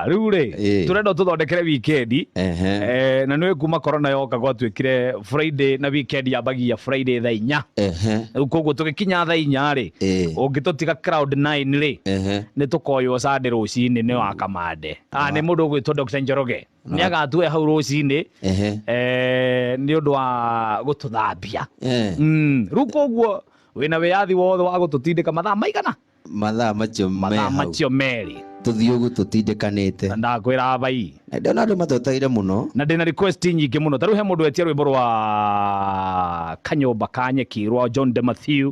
Rure turenda tuthondekere weekend na nwe kuma corona yoka gwatuikire Friday na weekend yabagia Friday thaa 4 koguo tugikinya thaa 4 ri ungitutiga crowd 9 ri ni tukoywo Sunday rucini ni wa kamande ni mundu gwitwo Dr. Njoroge ni agatue hau rucini ni undu wa gututhambia riu koguo wina wiathi wothe wa gututindika mathaa maigana mathaa macio meri tuthiugu tutindikanite ndakwira bai ndona andu matutaire muno na ndina request nyingi muno taru he mundu etia rwimbo rwa Kanyomba ka Nyeki rwa John de Matthew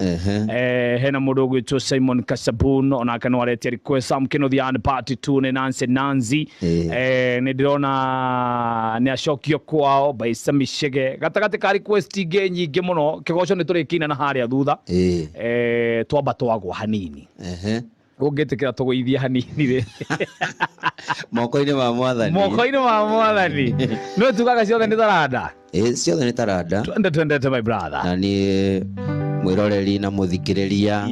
hena mundu gwitwo Simon Kasabun ona kana waretia request Sam Kinothi and Party 2 ne Nancy ni ndirona ni acokio kwao by Sami Shege gatagati ka request nyingi muno kigoco ni turikina na haria thutha twamba twagwa hanini ungitikira tuguithia hanini ri moko-ini ma mwathani no tugaga ciothe ni taranda ciothe ni taranda twendete my brother na ni mwiroreri na muthikiriria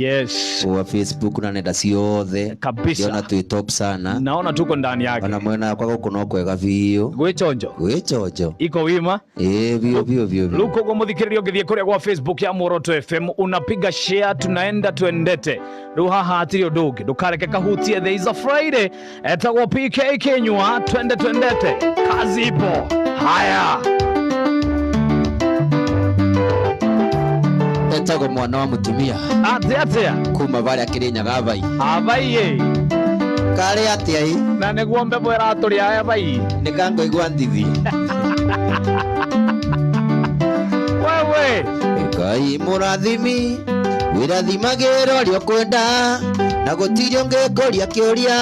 wa Facebook na nenda ciothe kabisa na tu top sana naona tuko ndani yake na mwena kwa kuno kwega biyo gwichonjo iko wima biyo luko kwa muthikiriria ngithie kuria kwa Facebook ya Moroto FM unapiga share tunaenda twendete ruha hatiri undugi ndukareke kahutie there is a Friday etagwo PK Kenywa twendete kazi ipo haya etagwo mwana wa mutumia atia kuma baria Kirinyaga abai kare atia na neguo mbebo iraturi aya bai nikangoigwa ndithi wewe Ngai murathimi wirathimagiro rio kwenda na gutirio ngekoria kiuria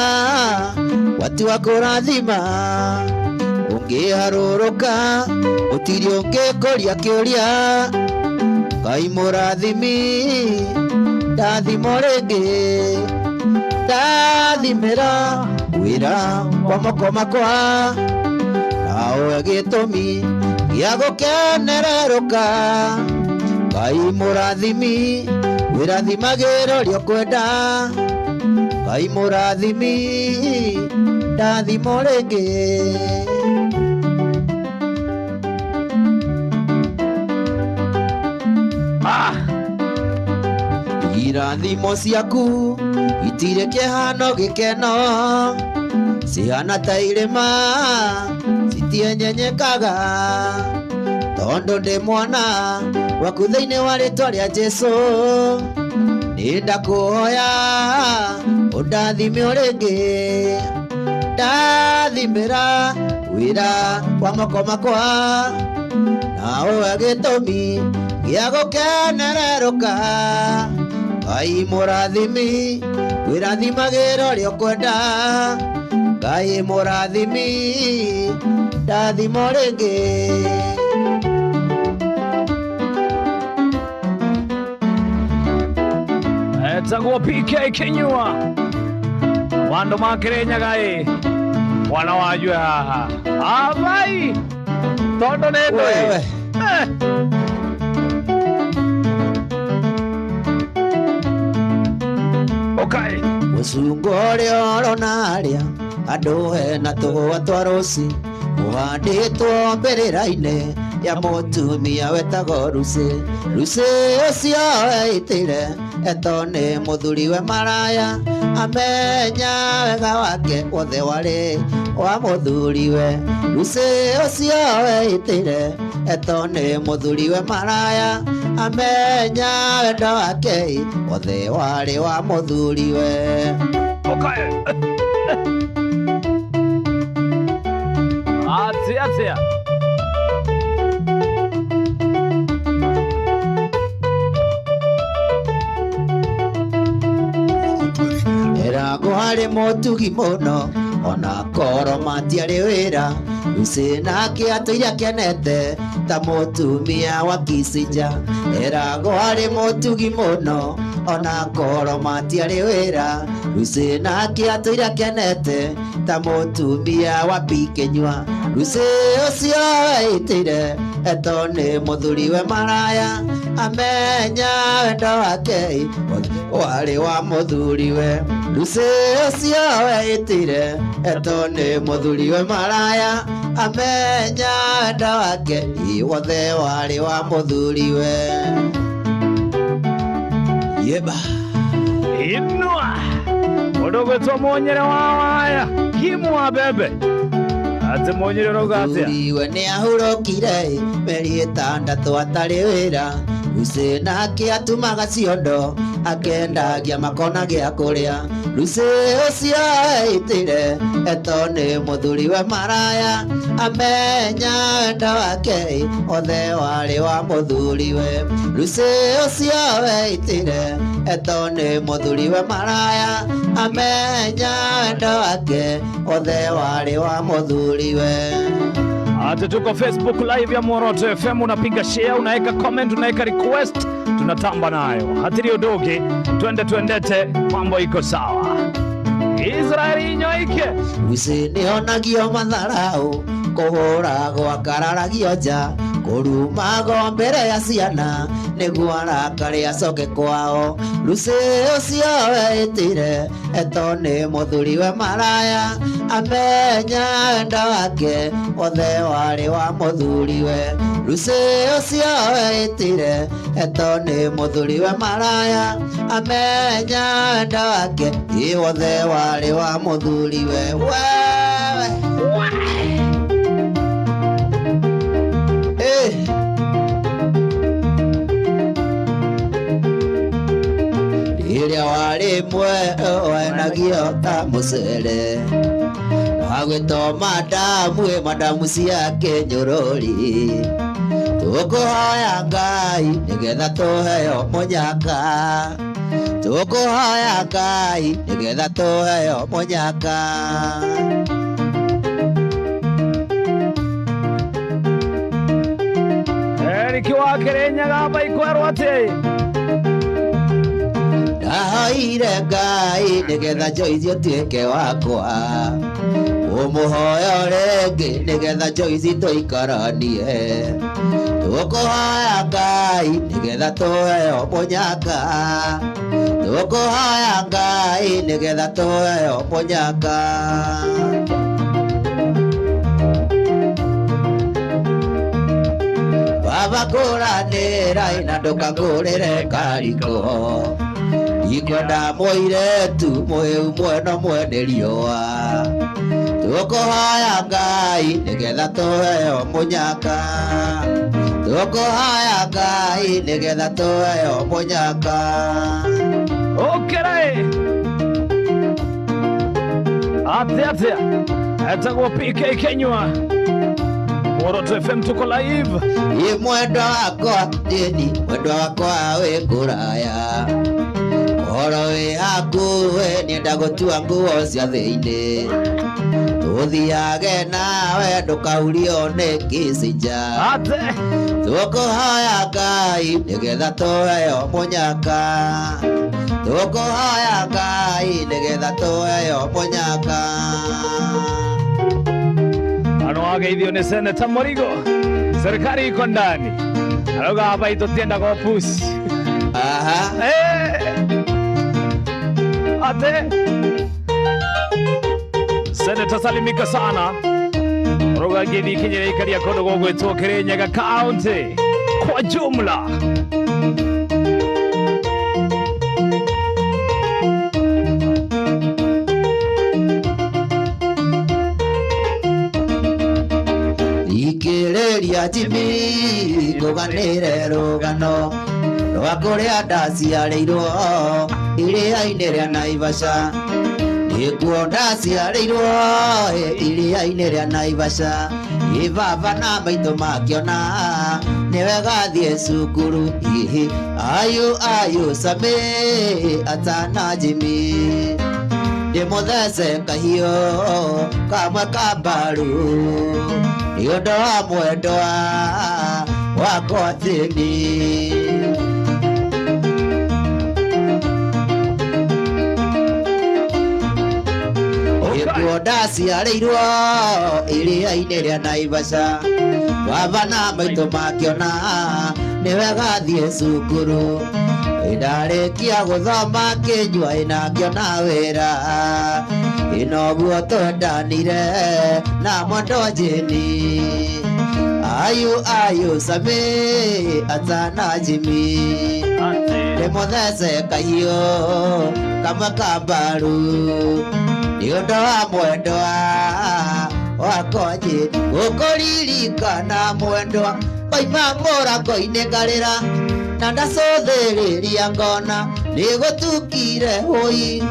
watu wa kurathima ungiharuruka gutirio ngekoria kiuria Ngai murathimi ndathimo ringi ndathimira wira wa moko makwa nawe gitumi gia gukenereruka Ngai murathimi wirathimagiro rio kwenda Ngai murathimi ndathimo ringi irathimo ciaku itire kihano gikeno cihana ta irima citienyenyekaga tondu ndi mwana waku thiini wa ritwa ria Jesu ni ndakuhoya undathime ringi ndathimira wira wa moko makwa nawe gitumi gia gukenereruka Ngai murathimi wirathimagiro rio kwenda Ngai murathimi ndathimo ringi etagwo PK Kenywa wandu ma Kirinyaga mwana wajue haha abai tondu ni ndui okay Musungu uria uronaria andu hena tugwa twa ruci muhanditwo mbirira-ini ya mutumia wetagwo Lucy ucio eitire eto ni muthuriwe maraya amenya wega wake wothe wari wa muthuriwe Lucy ucio eitire eto ni muthuriwe maraya amenya wega wake wothe wari wa muthuriwe okay atia Hari mutugi muno ona koro matiari wira Lucy nake atuire akenete ta mutumia wa Kisinja erago hari mutugi muno ona koro matiari wira Lucy nake atũire akenete ta mũtumia wa Bikenyua. Lucy ũcio weitĩire eto nĩ mũthuriwe maraya, amenya wendo wake warĩ wa mũthuriwe. Lucy ũcio weitĩire eto nĩ mũthuriwe maraya, amenya wendo wake wothe warĩ wa mũthuriwe. Yeba Inua Odogo to monyere wawaya Kimwa bebe Ate monyere rogatia Mũthuriwe nĩ ahurũkire mĩeri ĩtandatũ atarĩ wĩra. Lucy nake atumaga ciondo akendagia makona gĩa kũrĩa. Lucy ũcio weitĩire eto nĩ mũthuriwe maraya, amenya wendo wake othe warĩ wa mũthuriwe. Lucy ũcio weitĩire eto nĩ mũthuriwe maraya, amenya wendo wake othe warĩ wa mũthuriwe. Ate tuko Facebook live ya Muoroto FM, unapiga share, unaweka comment, unaweka request, tunatamba nayo. Hatiri udoge, tuendete, mambo iko sawa. Israeli inyoike. Lucy nĩonagio matharau, kũhũragwo akararagio nja, kũrumagwo mbere ya ciana, nĩguo arakare acoke kwao. Lucy ũcio weitĩire eto nĩ mũthuriwe maraya, amenya wendo wake othe warĩ wa mũthuriwe. Lucy ũcio weitĩire eto nĩ mũthuriwe maraya, amenya wendo wake wothe warĩ wa mũthuriwe. Rĩrĩa warĩ wenagio ta mũcere, wagwĩtwo madamu ciake nyũrũri. Tũkũhoya Ngai nĩgetha tũheo mũnyaka, tũkũhoya Ngai nĩgetha tũheo mũnyaka. Eriki wa Kirinyaga baikwerwo atĩ ndahoire Ngai nĩgetha Joyce ũtuĩke wakwa, ũmũhoya rĩngĩ nĩgetha Joyce tũikaranie. Tũkũhoya Ngai nĩgetha tũheo mũnyaka, tũkũhoya Ngai nĩgetha tũheo mũnyaka. Baba kũranĩra na ndũkagũrĩre kariko, ikwenda mũirĩtu mũhĩu mwena mwene riũa. Tũkũhoya Ngai nĩgetha tũheo mũnyaka, tũkũhoya Ngai nĩgetha tũheo mũnyaka. Okere Atia Etagwo PK Kenyua Muoroto FM tuko live. Mwendo wakwa ndini, mwendo wakwa wĩ kũraya, ũhoro wĩ hakuhĩ nĩenda gũtua nguo cia thĩinĩ. Tũthiage nawe ndũkaurio nĩ kĩcinja. Tũkũhoya Ngai nĩgetha tũheo mũnyaka, tũkũhoya Ngai nĩgetha tũheo mũnyaka. Ano ageithio nĩ Senator Murigo, serikali iko ndani, arauga hapa itũtienda kwa pusi. Ate Senator salimika sana, arauga gĩthii kinyĩra ikaria kũndũ gũgwĩtwo Kirinyaga County kwa jumla. Ikĩrĩria Jimmy kũganĩre rũgano rwa kũrĩa ndaciarĩirwo iria-inĩ rĩa Naivasha. Nĩkuo ndaciarĩirwo iria-inĩ rĩa Naivasha. Baba na maitũ makĩona nĩwe gathiĩ cukuru. Ayũ Sami atana Jimmy, ndĩmũthece kahiũ kamwe ka mbaru nĩũndũ wa mwendwa wakwa thĩni. ndaciarĩirwo iria-inĩ rĩa Naivasha baba na maitũ makĩona nĩwe gathiĩ cukuru ndarĩkia gũthoma kĩnyua na ngĩona wĩra inoguo twendanire na mwendo Jeni ayu Sami atana Jimmy nĩmũthece kahiũ kama kambaru nĩũndũ wa mwendwa wakwa Jeni gũkũririkana mwendwa oima mũrango-inĩ ngarĩra na ndacũthĩrĩria ngona nĩgũtukire hũi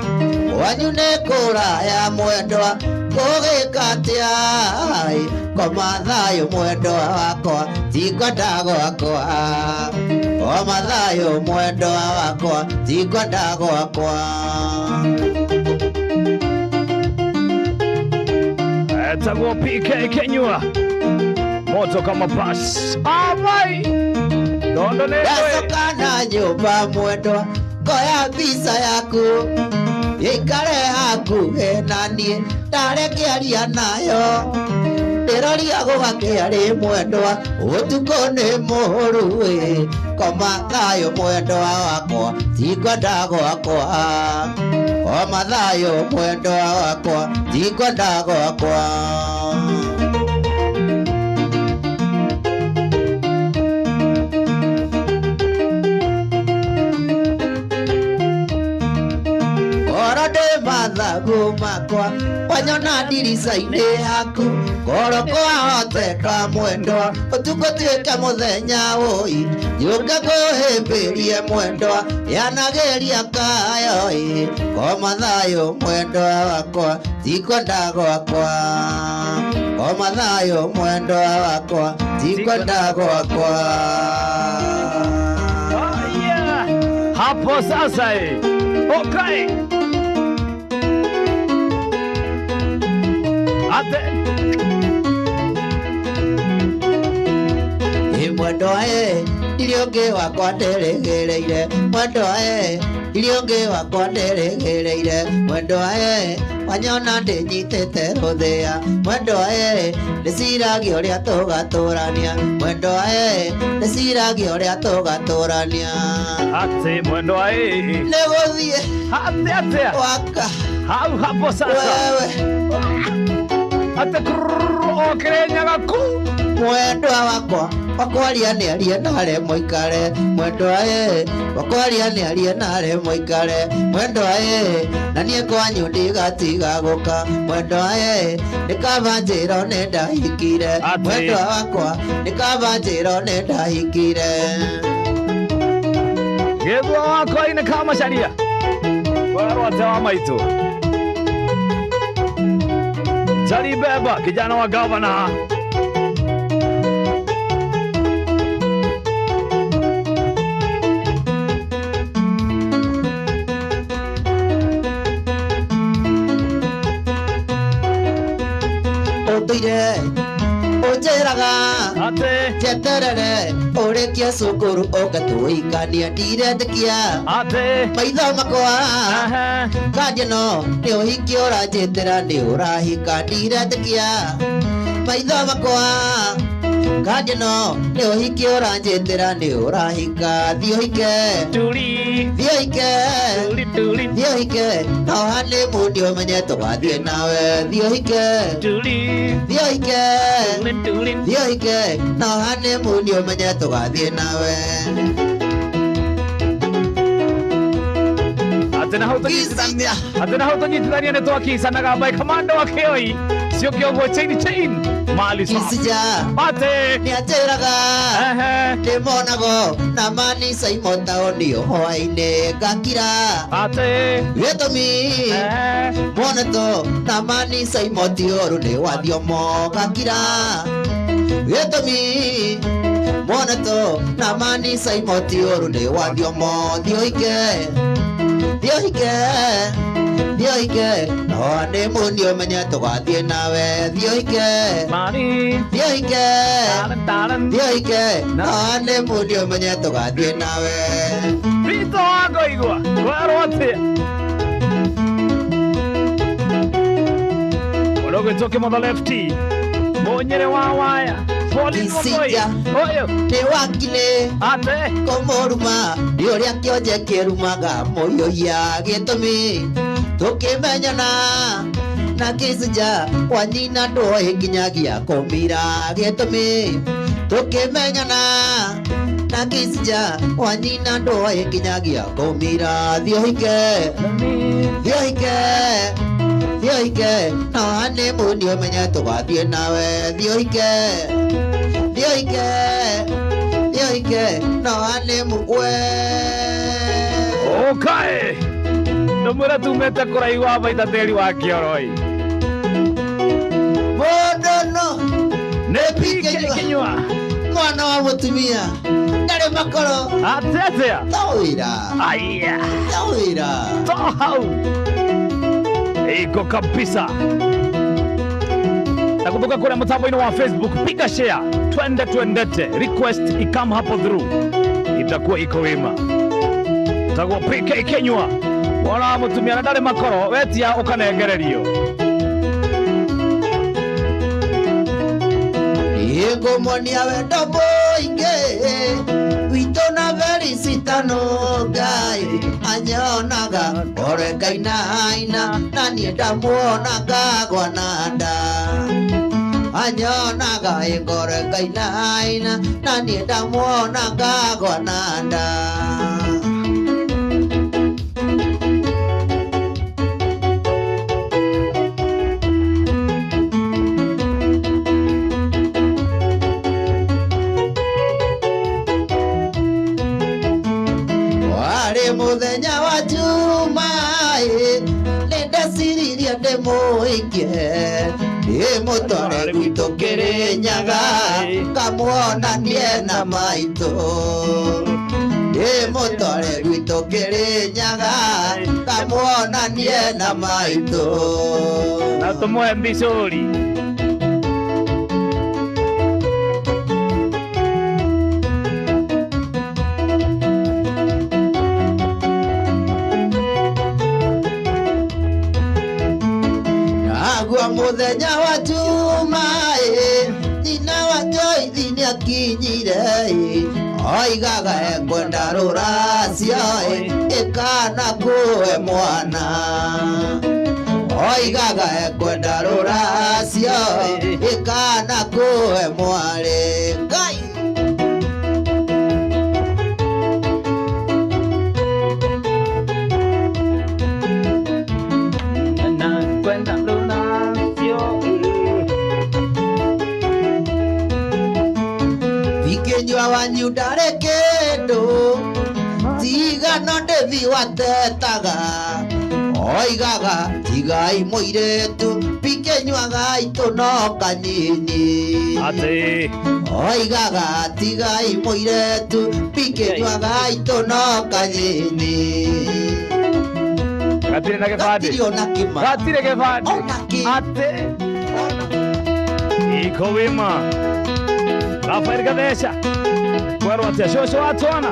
wanyu nĩ kũraya mwendwa gũgĩka atĩa koma thayũ mwendwa wakwa tikwenda gwakwa koma thayũ mwendwa wakwa tikwenda gwakwa. Etagwo PK Kenyua moto kama bus amai dondo ne yacoka na nyũmba mwendwa ngoya visa yaku ikare hakuhĩ na niĩ ndare ngĩaria nayo ndĩroria gũgakĩa rĩ mwendwa ũtukũ nĩ mũhũru koma thayũ mwendwa wakwa tikwenda gwakwa koma thayũ mwendwa wakwa tikwenda gwakwa. Mathagu makwa wanyona ndirica-inĩ yaku ngoro kwahoteka mwendwa ũtukũ tuĩke mũthenya ũi njũke ngũhĩmbĩrie mwendwa yanageria kayo koma thayũ mwendwa wakwa tikwenda gwakwa koma thayũ mwendwa wakwa tikwenda gwakwa. Hapo sasa okay. Mwendwa ndiri ũngĩ wakwa ndĩrĩgĩrĩire mwendwa ndiri ũngĩ wakwa ndĩrĩgĩrĩire mwendwa wanyona ndĩnyitĩte rũthĩa mwendwa ndĩciragia ũrĩa tũgatũrania mwendwa ndĩciragia ũrĩa tũgatũrania atĩ mwendwa nĩgũthiĩ atĩa waka hau hapo sasa wewe okerenyaga ku mwendwa wakwa wakwaria nĩarie nare mũikare mwendwa wakwaria nĩarie nare mũikare mwendwa na niĩ kwanyu ndigatiga gũka mwendwa nĩ kaba njĩra nĩ ndahikire mwendwa wakwa nĩ kaba njĩra nĩ ndahikire gĩthua wakwa-inĩ ka macaria kwarwate wa maitũ Jari Beba kijana wa gavana ũndũire ũnjĩraga atĩ jeterere ũrĩkie cukuru ũgatũikania ndiretĩkia atĩ maitho makwa kanje no nĩ ũhiki ũranjĩtĩra nĩ ũrahika ndiretĩkia maitho makwa kanje no nĩ ũhiki ũranjĩtĩra nĩ ũrahika thiĩ ũhike thiĩ ũhike no hanĩ mũndĩ ũmenye tũgathiĩ nawe thiĩ ũhike thiĩ ũhike no hanĩ mũndĩ ũmenye tũgathiĩ nawe atĩ na hau tũnyitithania nĩ twakicanaga by kamando wa kĩoi cio kĩoguo chain mali atĩ nĩanjĩraga ndĩmonago na mani Simon taũni hwaĩ-inĩ ngakira atĩ gĩtũmi monetwo na mani Simon ti ũru nĩ wa thiomo ngakira gĩtũmi monetwo na mani Simon ti ũru nĩ wa thiomo thiĩ ũhike thiĩ ũhike no nĩ mũndĩ ũmenye tũgathiĩ nawe thiĩ ũhike thiĩ ũhike no nĩ mũndĩ ũmenye tũgathiĩ nawe Rito wa Ngoigua kwarwo atĩa gwĩtwo Kĩmotho lefty Mũnyĩrĩ wa waya Isija ni wakile ate komoruma ni ũrĩa kĩonje kĩrumaga mũyũia gĩtũmi tũkĩmenyana na Kisija wanyina ndoĩ nginyagia kũmira gĩtũmi tũkĩmenyana na Kisija wanyina ndoĩ nginyagia kũmira thiũhike no honeymoon ũmenye tũgathiĩ nawe thiũhike no honeymoon okay ndũmwĩre tumĩte kũraihu wa maita tĩri wa kĩoroi mũndũ nĩ Kĩnyua mwana wa mũtumia ndarĩ makoro atetea aya to hau iko kabisa. Na kutoka kule mtambo wa Facebook, piga share, twendete, request ikam hapo through, itakuwa iko wema. Itakuwa PK Kĩnyua wala mutumia ndare makoro wetia ukanegererio yego monia wendo boinge witona very sitano gai anyonaga ore kaina nani ndamuonaga gwananda anyonaga ingore kaina nani ndamuonaga gwananda muthenya wa juma ndeciririe ndĩmũhikie ndĩmũtware gwitũ Kĩrĩnyaga kamuonanie na maitũ ndĩmũtware gwitũ Kĩrĩnyaga kamuonanie na maitũ na tũmũhe mbicũri muthenya wa juma nyina wa Joyce nĩ akinyire oigaga ekwenda rũracio ĩkana kuwe mwana oigaga ekwenda rũracio ĩkana kuwe mwarĩ Ngai Kĩnyua wanyu ndarĩ kĩndũ tiga no ndĩthi watetaga oigaga tigai mũirĩtu Kĩnyuaga itũ no kanini ate oigaga tigai mũirĩtu Kĩnyuaga itũ no kanini gatire na gĩbandĩ gatire gĩbandĩ ate iko wema Rafael Gadesha kwerwo atia shosho watwana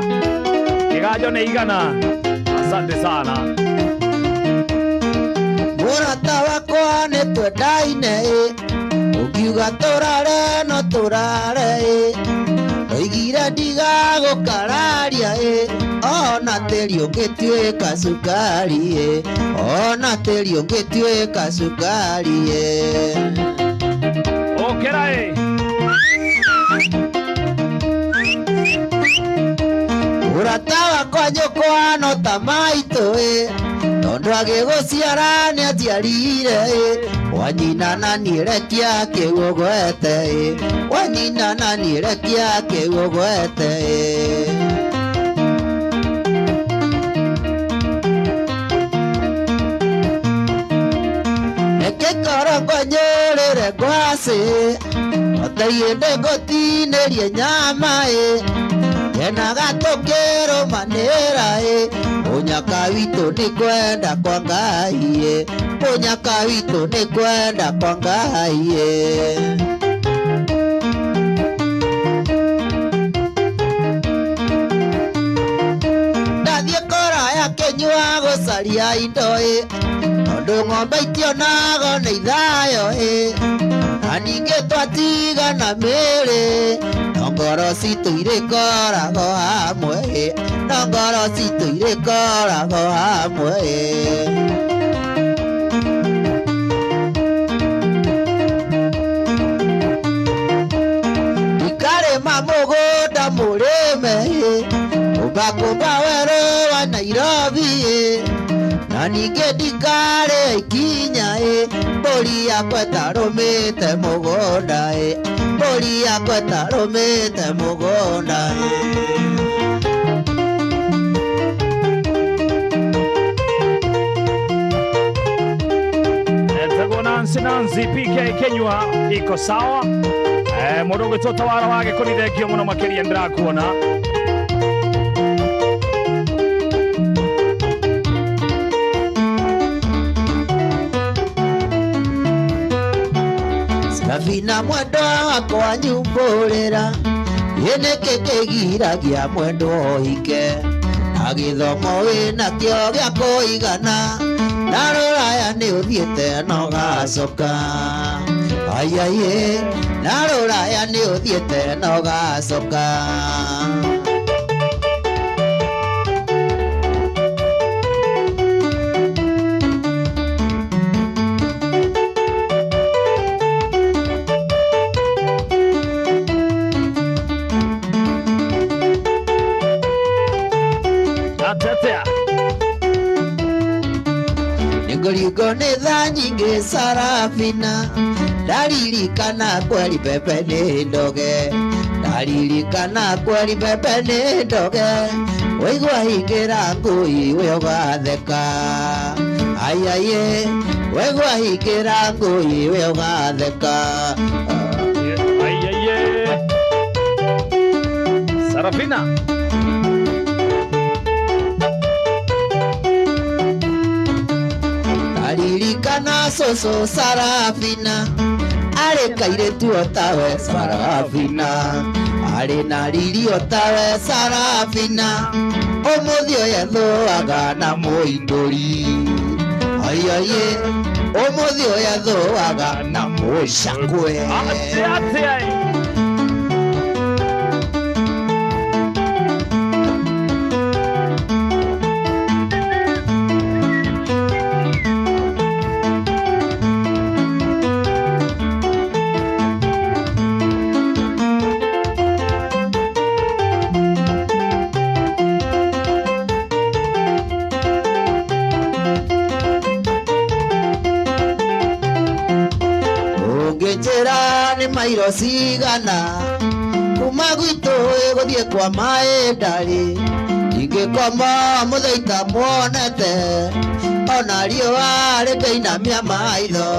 kigajo nĩ igana asante sana mũrata wakwa nĩ twendaine ũkiuga tũrare no tũrare oigire ndigagũkararia ona tĩri ũngĩtuĩka cukari ona tĩri ũngĩtuĩka cukari okera mũrata wakwa nyũkwa no ta maitũ tondũ agĩgũciara nĩ atiarire wanyina na nĩerekia kĩgũgwete wanyina na nĩerekia kĩgũgwete ekĩkorogwo nyũrĩre ngwacĩ otaiĩndĩ ngũtinĩrie nyama Enaga tokero manera Onyaka wito ni kwenda kwa Ngai Onyaka wito ni kwenda kwa Ngai Ndathie kora ya Kĩnyua gũcaria indo tondu ng'ombe itionaga nĩ ithayo na ningĩ twatigana mĩrĩ no ngoro citũ irĩkoragwo hamwe no ngoro citũ irĩkoragwo hamwe ikarĩma mũgũnda mũrĩme kũmba werũ wa Nairobi na ningĩ ndikarĩ ikinya mbũri yakwa ĩtarũmĩte mũgũnda mbũri yakwa ĩtarũmĩte mũgũnda Nancy PK Kenyua iko sawa mũndũ ũgĩtũta wara wake kũrithengio mũno makĩria ndĩrakuona Safina mwendwa wakwa nyumbũrĩra nĩkĩ kĩgiragia mwendwa ũhike na gĩthomo wĩnakĩo gĩa kũigana na rũraya nĩ ũthiĩte na ũgacoka aiaie na rũraya nĩ ũthiĩte na ũgacoka Ngoringo nĩ tha nyingĩ Sarafina ndaririkana kweli pepe nĩ ndoge ndaririkana kweli pepe nĩ ndoge waigua hingĩra ngũi we ũgatheka aiaie waigua hingĩra ngũi we ũgatheka aiaie Sarafina ndaririkana cũcũ Sarafina arĩ kairĩtu o tawe Sarafina arĩ na riri o tawe Sarafina ũmũthĩ ũyũ thũaga na mũindũri aiaie ũmũthĩ ũyũ thũaga na mũcakwe mairo cigana kuma gwitũ gũthiĩ kwa maĩ ndarĩ ingĩkoma mũthenya muonete ona riũa rĩkĩinamia maitho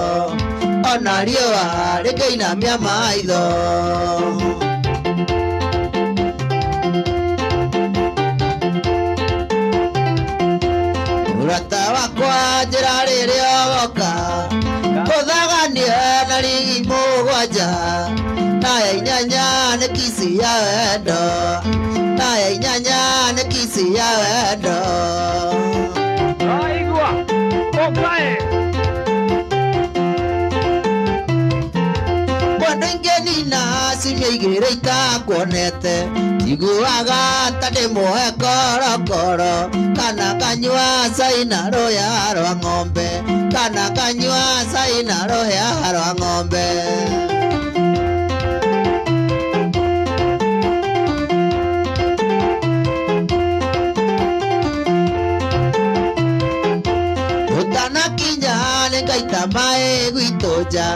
ona riũa rĩkĩinamia maitho mũrata wakwa njĩra rĩrĩa woka ũthaganie na rigi mũgwanja na ya inyanya nĩ kisi ya wendo na ya inyanya nĩ kisi ya wendo aigua okae mwendwa ingĩnina ciumia igĩrĩ itakuonete njiguaga ta ndĩmuoe korokoro kana kanyua cai na rũya rwa ng'ombe kana kanyua cai na rũya rwa ng'ombe ũtanakinya nĩngaita maĩ gwitũ nja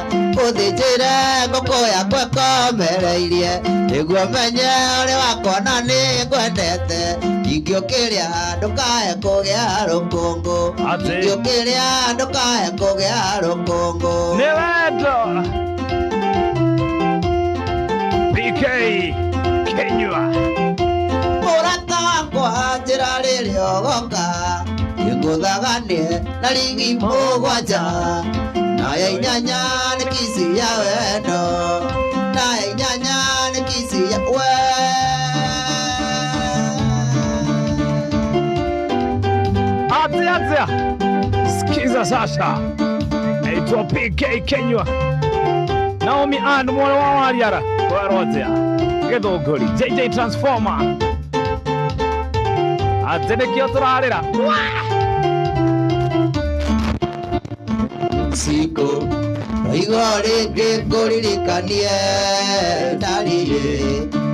ũthĩnjĩre ngũkũ yakwa ĩkomereirie nĩguo menye ũrĩ wakwa na nĩ ngwendete ingĩũkĩrĩa ndũkae kũgĩa rũkũngũ ingĩũkĩrĩa ndũkae kũgĩa rũkũngũ nĩ wendo PK Kenyua mũrata wakwa njĩra rĩrĩa ũgoka ngũthaganie na rigi mũgwanja na ya inyanya nĩ kisi ya wendo na ya inyanya nĩ kisi ya Atia, sikiza Sikiza sasa, aitwa PK Kenywa, Naomi and mwana wa Wariara kwa Rotea Githunguri, JJ Transformer atenekio turarira siku igore ngekuririkanie ndariye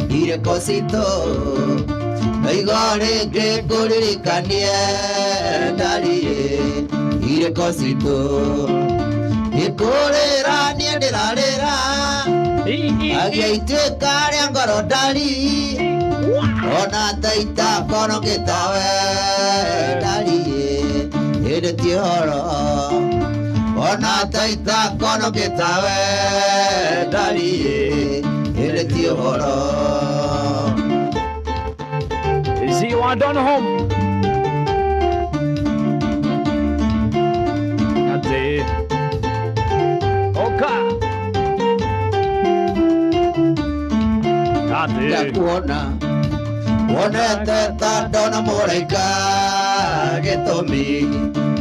irekosito igore ngekuririkanie ndariye irekosito ikurira nie ndirarira agiaituika ria ngoro ndari ona taita kono gitawe ndariye ĩrĩtie horo ona taita kono gitawe ndariye ĩrĩtie horo. Is he one done home? Ate Oka Ate Ndakuona wonete ta ndona mũraika gĩtũmi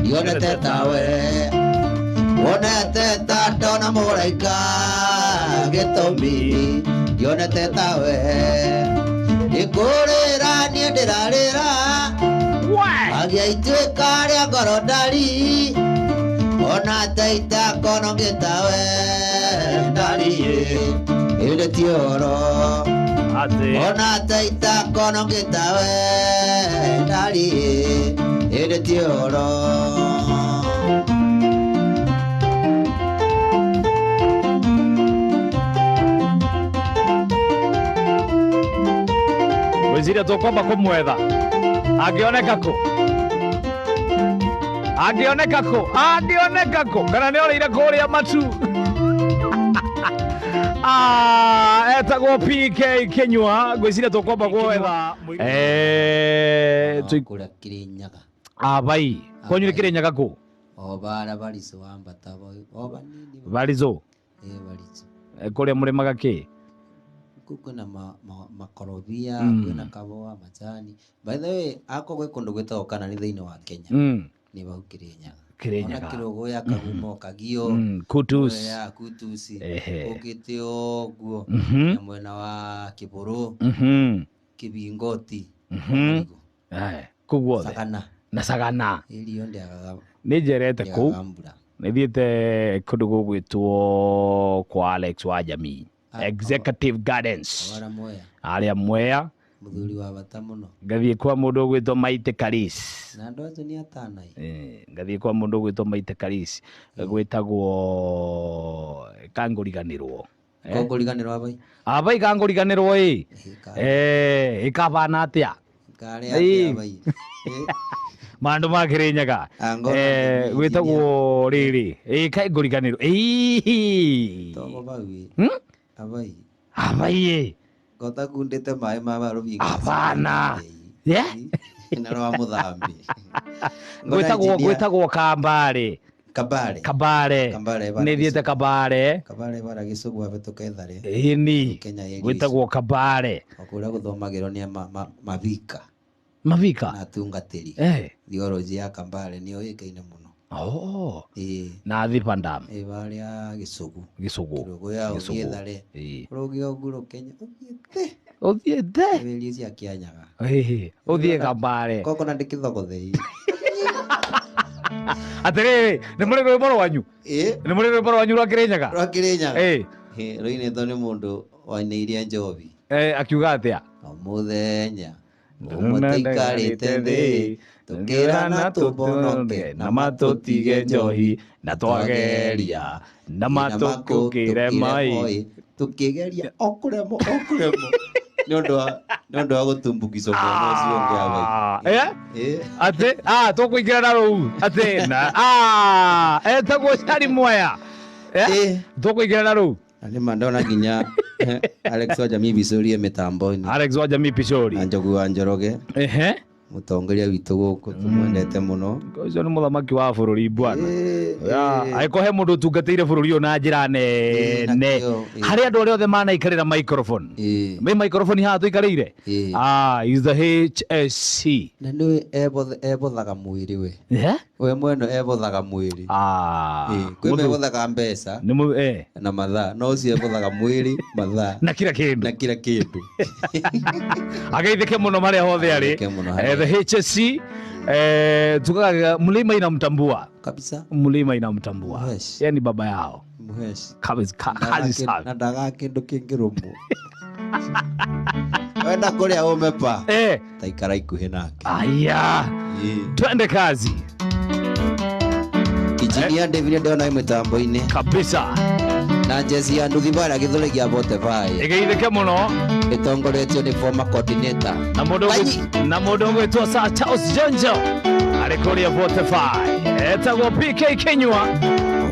yonete tawe wonete ta ndona mũraika gĩtũmi yonete tawe ikũrĩra niĩ ndĩrarĩra agĩaituĩka rĩa ngoro ndari ona taita kono gĩtawe ndariĩ ĩrĩtie horo ona taita kono gĩtawe ndariĩ ĩrĩtie horo. Wĩciria tũkwamba kũmwetha angĩoneka kũ kana nĩ orĩire kũrĩa matu. Etagwo PK Kenywa, ngwĩciria tũkwamba gwetha kũrĩa Kĩrĩnyaga bai kwanyu nĩ Kĩrĩnyaga kũ? Bara Barizo wambata banini Barizo Barizo kũrĩa mũrĩmaga kĩ? Kwĩna makorobia kwĩna kaboa majani. By the way ako gwĩ kũndũ gwĩtagwo kana nĩ thĩinĩ wa Kenya nĩ bau Kĩrĩnyaga ona Kĩrũgũ ya Kagumo Kagio Kutus ya Kutusi ũkĩte ũguo na mwena wa Kĩbũrũ Kĩbingoti kũguo na Sagana irio ndĩagaga nĩ njerete kũu nĩ thiĩte kũndũ gũgwĩtwo kwa Alex wa Jamii Executive Gardens arĩa Mwea mũthuri wa bata mũno ngathiĩ kwa mũndũ ũgwĩtwo Maite Karis na andũ acio nĩ atana ngathiĩ kwa mũndũ ũgwĩtwo Maite Karis gwĩtagwo kangũriganĩrwo abai kangũriganĩrwo ĩkabana atĩa mandũ ma Kĩrĩnyaga gwĩtagwo rĩrĩ kangũriganĩrwo abai Gota kundite mai mama ruvinga. Hapana. Inarwa muthambi. Gwĩtagwo Kambare. Kabare. Nĩ thiĩte Kabare. Kabare bara Gĩcũgũ abĩtũka ethare. Ĩni. Gwĩtagwo Kabare. Okũrĩa gũthomagĩrwo nĩ Mavika. Na tungatĩri. Theology ya Kabare nĩyo ĩkaine mũno. Na Thipa Dam barĩa Gĩcũgũ Kĩrũgũ ya ũgĩethare rũgĩ ũgũrũ Kenya ũthiĩte wĩrie cia Kĩanyaga ũthiĩ Kabare koko na ndĩkĩthogothei atĩrĩrĩ nĩ mũrĩ rwĩmbo rwanyu rwa Kĩrĩnyaga rũinĩtwo nĩ mũndũ wainĩirie Njobi akiuga atĩa mũthenya ũmwe tũikarĩte thĩ tukĩrana tũbonoke na matũtige njohi na twageria na matũkũkĩre mai tukĩgeria okũremo nĩ ũndũ wa gũtumbukicwo mwana ũcio ũngĩ atĩ tũkũingĩra na rũu atĩ etagwo Cari Mwea tũkũingĩra na rũu na nĩ ndona nginya Alex wa Jamii Picori mĩtambo-inĩ Alex wa Jamii Picori na Njogu wa Njoroge mutongoria witu guku tumwendete muno ucio ni muthamaki wa bururi bwana aikohe mundu tungateire bururi ona njira nene hari andu othe manaikarira microphone me microphone ha tuikarire is the HSC na ni ebothaga mwiri we mweno ebothaga mwiri kwi mebothaga mbeca na mathaa no cio ebothaga mwiri mathaa na kila kindu ageithike muno maria hothe ari the HSC tukaga Mlima inamtambua kabisa, Mlima inamtambua yani baba yao muheshi kabisa kazi sana na ndaga kindu kingirumu wenda kuria umepa taikara ikuhe nake aya twende kazi Engineer David ndona imitambo-ini kabisa na jezi ya nduthi bara githuri gia Spotify igeithike muno itongoretio ni former coordinator na mundu gwitwo Sir Charles Jonjo ari kuria Spotify etagwo PK Kenywa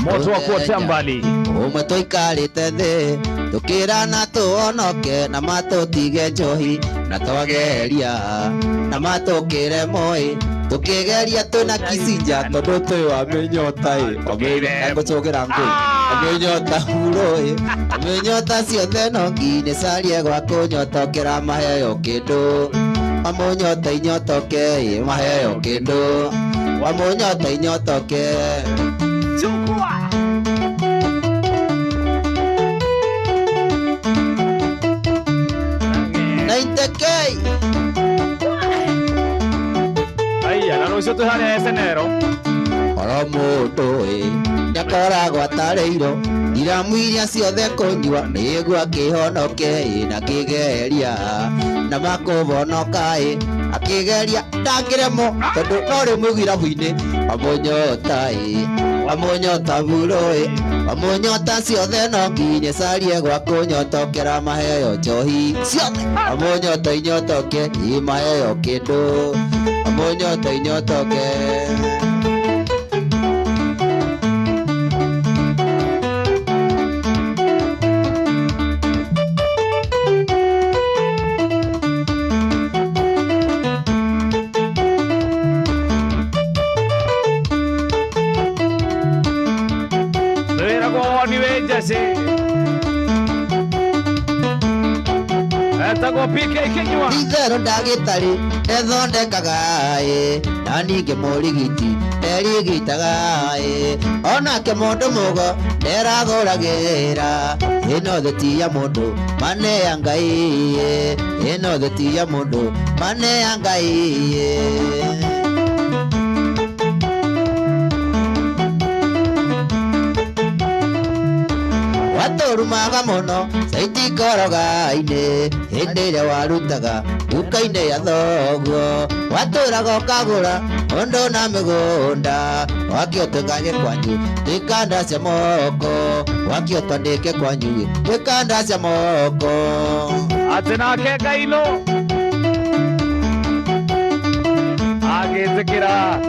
moto wa kuotea mbali umwe toikarite thi tukirana tuonoke na matutige njohi na twageria na matukire moi tukigeria twina kisinja tondu twi wa menyota ngucukira ngui menyota huroi menyota ciothe no ngine carie gwa kunyotokera maheo kindu amunyota inyotoke maheo kindu amunyota inyotoke chukua Rucio tuhane esenero oro mundu nyakoragwo atareiro iramu iria ciothe kunyua nigua kihonoke na kigeria na makubonoka akigeria ndangiremo tondu no rimwe gwirabu-ini amunyota buroi amunyota ciothe no nginye carie gwa kunyotokera maheo njohi ciothe amunyota inyotoke maheo kindu amunyota inyotoke etagwo PK Kenywa itherũ ndagĩtarĩ ethondekaga na ningĩ mũrigiti erigitaga onake mũndũ mũgo nderagũragĩra ĩno thĩ ti ya mũndũ maneya Ngai ĩno thĩ ti ya mũndũ maneya Ngai waturumaga muno saiti koroga-ini hindi iria warutaga nduka-ini ya thoguo waturaga ukagura mundu na migunda wakiotukage kwanyu twikanda cia moko wakiotwa ndike kwanyu twikanda cia moko ati nake Ngaino agitikira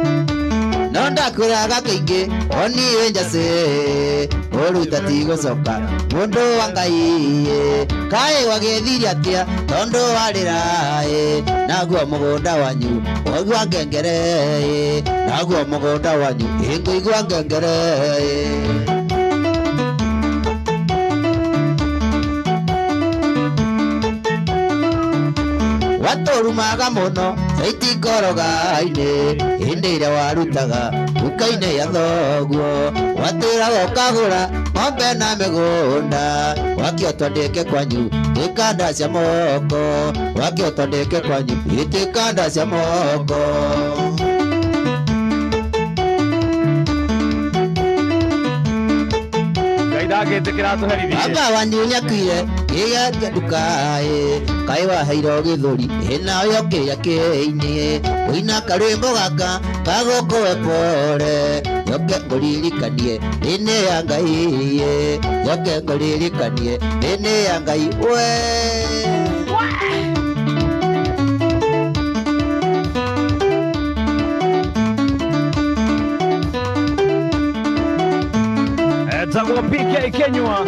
no ndakwiraga kaingĩ oniĩ njacĩ ũruta ti gũcoka mũndũ wa Ngai kaĩ wagĩthiria atĩa tondũ warĩra naguo mũgũnda wanyu waigua ngengere naguo mũgũnda wanyu ngũigua ngengere waturumaga muno saiti koroga-ini hindi iria warutaga nduka-ini ya thoguo waturaga ukagura ng'ombe na migunda wakiotwa ndike kwanyu twikanda cia moko wakiotwa ndike kwanyu twikanda cia moko anga wanyu nyakuire gigatia ndukaĩ kaĩ waheirwo gĩthũri nayo kĩrĩa kĩini ũina karwĩmbo gaka kagũkũwe pore nyoke ngũririkanie ĩnĩ ya Ngai nyoke ngũririkanie ĩnĩ ya Ngai we etagwo PK Kenywa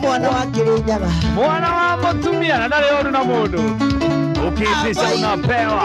mwana wa Kirinyaga mwana wa mutumia na ndarĩ ũndũ na mũndũ Ukiitisha unapewa.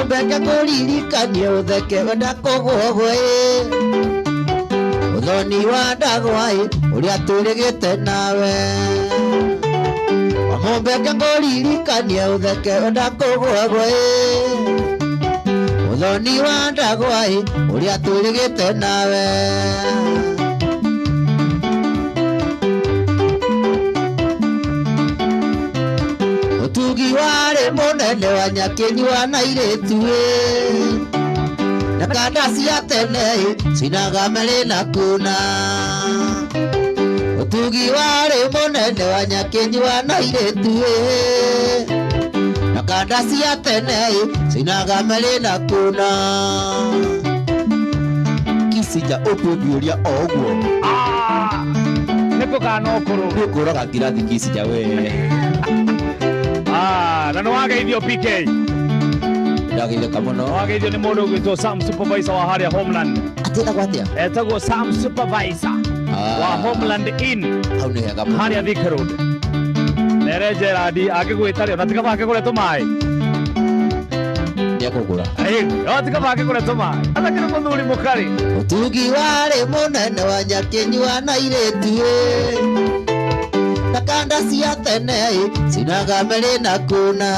Mbeke kuririkania utheke wenda kugwogwe uthoni wa ndagwai uria twirigite nawe Mbeke kuririkania utheke wenda kugwogwe uthoni wa ndagwai uria twirigite nawe Utugi wari munene wa nyakinyua na iretu na kandasi ya tene cinaga mere na kuna Utugi wari munene wa nyakinyua na iretu na kandasi ya tene cinaga mere na kuna Kisija utugiuria ogwo niko kana okuru nikuraga kirathi Kisija we na no wageithio PK ndageithio kamuno wageithio ni mundu gwitwo Sam Supervisor wa haria Homeland atira gwatia etagwo Sam Supervisor wa Homeland Inn au ni hega haria Thika Road nerejera akigwita rio natika bake kureto mai yakugura natika bake kureto mai atakire muthuri mukari Utugi wari munene wa nyakinyua na iretu na kandasi ya tene cinaga mere na kuna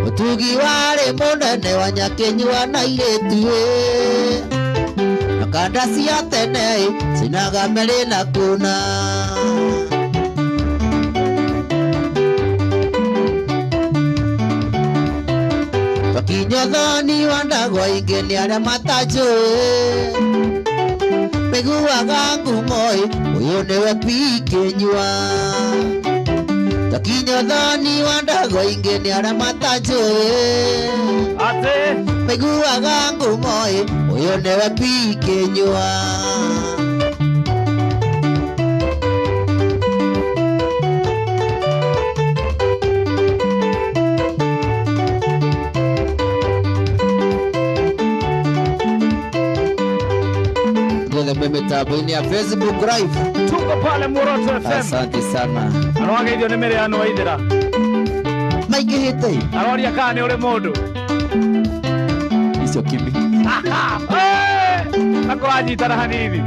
Utugi wari munene wa nyakinyua na iretu na kandasi ya tene cinaga mere na kuna Pakinya thoni wa ndagwai ngeni aria matanjui Miguaga ngumoi uyu niwe Pikenyua Takinya thoni wa ndagwai ngeni aria matanjui ate Miguaga ngumoi uyu niwe Pikenyua Mitambo ya Facebook Live tuko pale Moroto FM. Asante sana. Anawageithio ni mere anu waithira maingihite aroria kana ni uri mundu icio kimi nakuranyitana hanini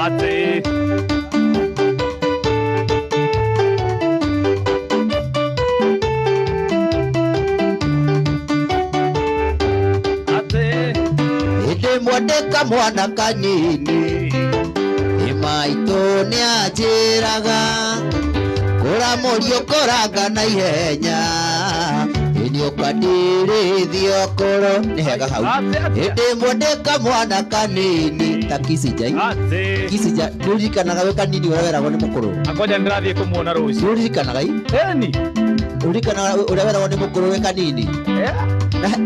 ate Mwandeka mwana kanini Imaito ni ajiraga Kura murio koranga na ihenya Ini ukadirithio koro Ni hega hau Indi mwandeka mwana kanini Ta Kisija Kisija Nurikanaga we kanini uraweragwo ni mukuru Akoja ndirathie kumuona ruci Nurikanaga eni Nurikanaga uraweragwo ni mukuru we kanini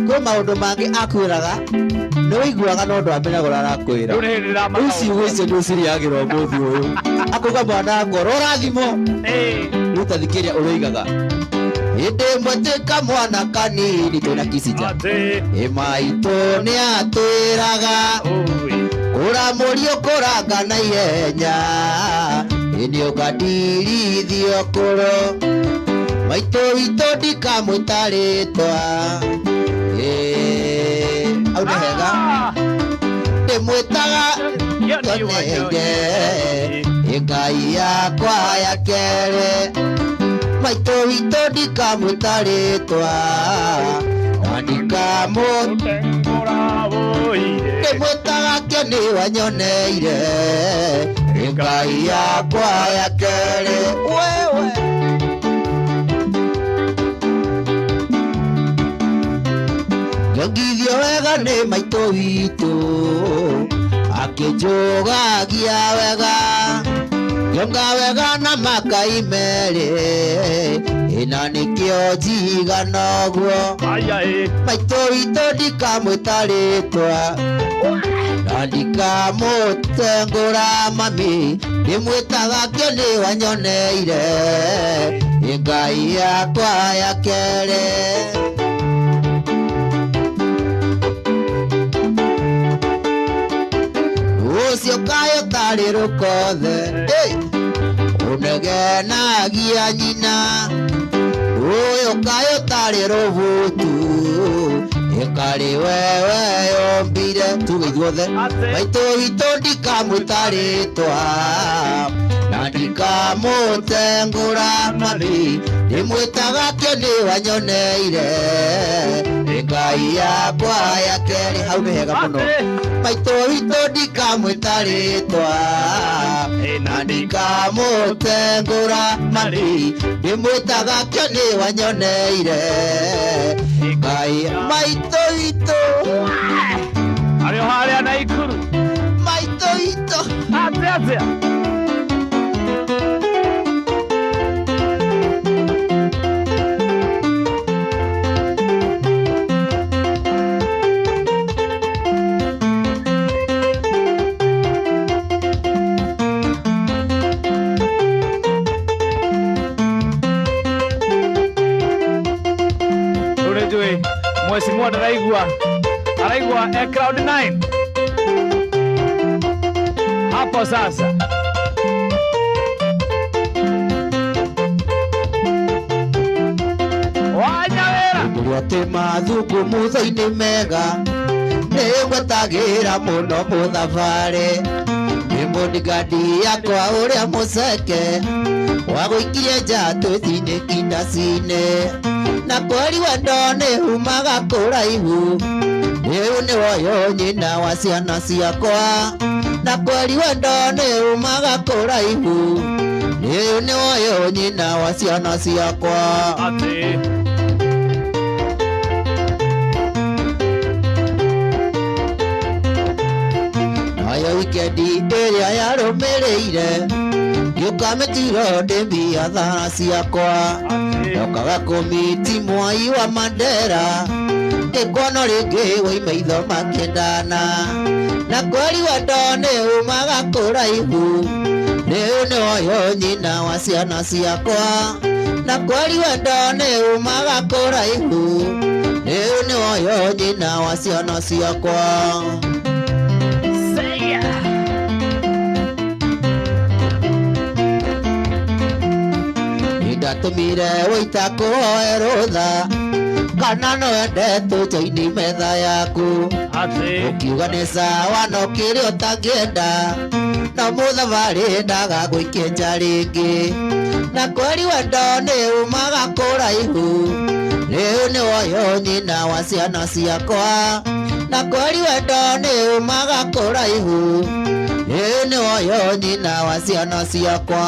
Kwa maundu mangi akwiraga no iguaga no ndwamenyaga arakwira uci wicio ndu ciriagirwo muthi uyu akuga mwana ngoro rathimo utathikiria uroigaga indi mwatika mwana kanini twina Kisija imaito ni atwiraga uramurio kuranga na ihenya ini ukadirithio kuro maito wito ndikamwita ritwa au ni hega ndimwitaga yoneire Ngai yakwa ya kere maito wito ndikamwita ritwa na ndimwitaga keni wanyoneire Ngai yakwa ya kere wewe Yongithio wega nĩ maitũ witũ akĩnjũgagia wega yonga wega na makai merĩ ĩna nĩkĩo njigana ũguo maitũ witũ ndikamwĩta rĩtwa na ndikamũtengũra mami ndĩmwĩtaga kĩo nĩ wanyoneire Ngai yakwa ya kerĩ ũcio kayo tarĩ rũkothe ũnegenagia nyina ũyũ kayo tarĩ rũbutu ĩkarĩ wewe yombire tuge ithuothe maitũ witũ ndikamwĩta rĩtwa na ndikamũtengũra mami ndĩmwĩtaga kĩo nĩ wanyoneire Ngai yakwa ya kerĩ hau nĩ hega mũno maitũ witũ ndikamwĩta rĩtwa na ndikamũtengũra mami ndĩmwĩtaga kĩo nĩ wanyoneire Ngai maitũ witũ arĩ o harĩa Naikuru maitũ witũ atĩa Mheshimiwa araigua Cloud 9 hapo sasa. Wanyawera mũrĩate mathungu mutho-inĩ mega nĩngwetagĩra mũno mũthabarĩ nĩ mũndigandi yakwa ũrĩa mũceke wagũikirie njatũ thĩinĩ kindaci-inĩ na kweli wendo nĩ umaga kũraihu rĩu nĩ woyo nyina wa ciana ciakwa na kweli wendo nĩ umaga kũraihu rĩu nĩ woyo nyina wa ciana ciakwa nayo wikendi ĩrĩa yarũmĩrĩire gĩũka mĩtiro ndĩmbia thara ciakwa ndokaga kũmiti Mwai wa Mandera ngĩkwono rĩngĩ wĩ maitho makĩendana na kweli wendo nĩ umaga kũraihu rĩu nĩ woyo nyina wa ciana ciakwa na kweli wendo nĩ umaga kũraihu rĩu nĩ woyo nyina wa ciana ciakwa ndatumire wĩita kũhoe rũtha kana no ende tũnjoini metha yaku ũkiuga nĩ sawa no kĩrĩa ũtangĩenda no mũthabarĩ ndagagũikia nja rĩngĩ na kweli wendo nĩ umaga kũraihu rĩu nĩ woyo nyina wa ciana ciakwa na kweli wendo nĩ umaga kũraihu rĩu nĩ woyo nyina wa ciana ciakwa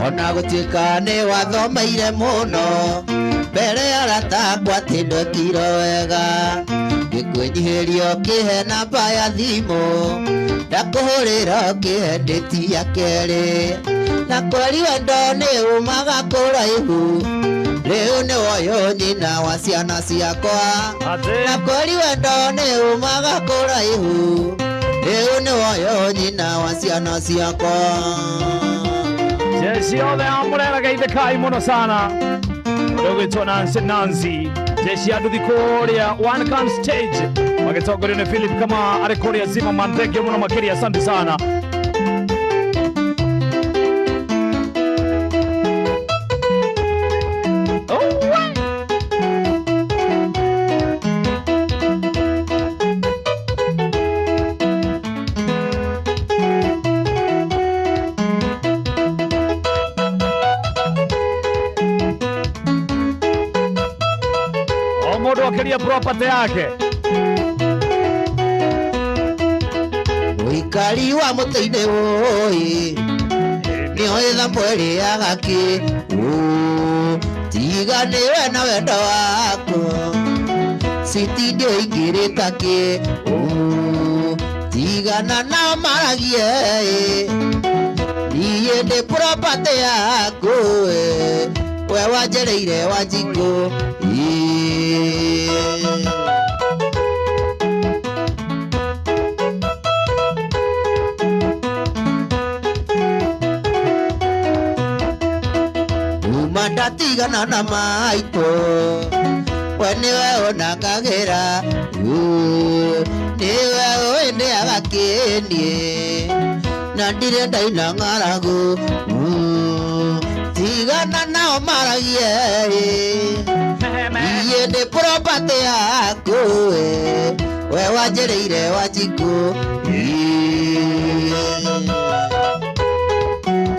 ona gũtuĩka nĩ wathomeire mũno mbere aratakwa atĩ ndekire wega ngĩkwĩnyihĩrio kĩhe namba ya thimũ ndakũhũrĩra kĩhe ndĩtia kerĩ na kweli wendo nĩ umaga kũraihu rĩu nĩ woyo nyina wa ciana ciakwa na kweli wendo nĩ umaga kũraihu rĩu nĩ woyo nyina wa ciana ciakwa jeshi othe amurera geithĩkai mũno sana ũrĩa Nancy jeshi ya nduthi kũrĩa One Can Stage magĩtongorio nĩ Philip kama arĩ kũrĩa Zimmerman thengio mũno makĩria asante sana wakeria property yake ũikari wa mũtĩ-inĩ ũĩ ni oitha mweri agaki tiga niwe na wendo wako siti ndio ingirita ki tigana na maragie niye ndi property yako we wanjereire Wanjiku ndatigana na maito we niwe onangagira niwe wendeaga kĩndie na ndirenda ina ng'aragu tigana nao maragie iye ndĩ property yaku we wanjereire Wanjiku